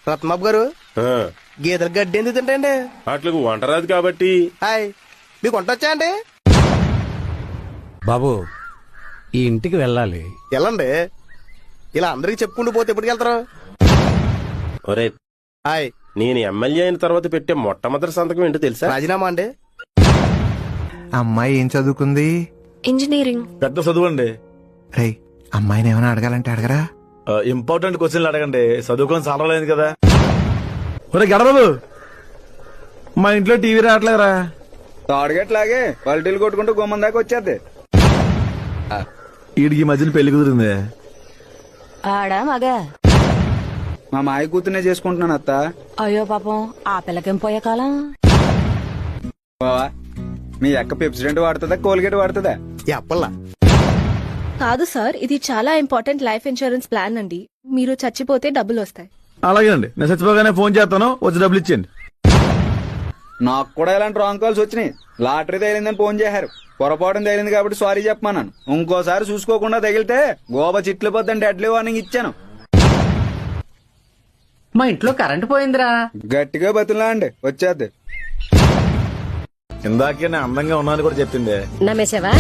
రత్నబాబు గారు ఆ, గీతలు గడ్డి ఎందుకు తింటండి? వాటికి వంట రాదు కాబట్టి. హాయ్, మీకు వంట వచ్చా అండి? బాబు ఈ ఇంటికి వెళ్ళాలి. వెళ్ళండి. ఇలా అందరికి చెప్పుకుంటూ పోతే ఎప్పటికి వెళ్తారు? ఒరే, హాయ్, నేను ఎమ్మెల్యే అయిన తర్వాత పెట్టే మొట్టమొదటి సంతకం ఏంటో తెలుసా? రాజీనామా అండి. అమ్మాయి ఏం చదువుకుంది? ఇంజనీరింగ్. పెద్ద చదువు అండి. రై, అమ్మాయిని ఏమైనా అడగాలంటే అడగరా? ఇంపార్టెంట్ క్వశ్చన్లు అడగండి, చదువుకొని సాలలేదు కదా. ఒరే గడబాబు, మా ఇంట్లో టీవీ రావట్లేదురా. తాడుగట్లాగే పల్టీలు కొట్టుకుంటూ గుమ్మం దాకా వచ్చేద్ది. వీడికి ఈ మధ్యన పెళ్లి కుదిరింది. ఆడా మగా? మా మాయ కూతుర్నే చేసుకుంటున్నాను అత్త. అయ్యో పాపం, ఆ పిల్లకేం పోయే కాలం. బావా, మీ అక్క పెప్సిడెంట్ వాడుతుందా కోల్గేట్ వాడుతుందా? చెప్పల్లా. కాదు సార్, ఇది చాలా ఇంపార్టెంట్ లైఫ్ ఇన్సూరెన్స్ ప్లాన్ అండి. మీరు చచ్చిపోతే డబ్బులు వస్తాయి. అలాగేనండి, నేను చచ్చిపోగానే ఫోన్ చేస్తాను, వచ్చి డబ్బులు ఇచ్చేయండి. నాకు కూడా ఇలాంటి రాంగ్ కాల్స్ వచ్చినాయి. లాటరీ తగిలిందని ఫోన్ చేశారు. పొరపాటున తగిలింది కాబట్టి సారీ చెప్పమన్నాను. ఇంకోసారి చూసుకోకుండా తగిలితే గోబా చిట్లు పోద్దని డెడ్లీ వార్నింగ్ ఇచ్చాను. మా ఇంట్లో కరెంటు పోయిందిరా. గట్టిగా బతులా అండి, వచ్చేద్ది. ఇందాకే నేను అందంగా ఉన్నాను కూడా చెప్పింది. నమ్మేశావా?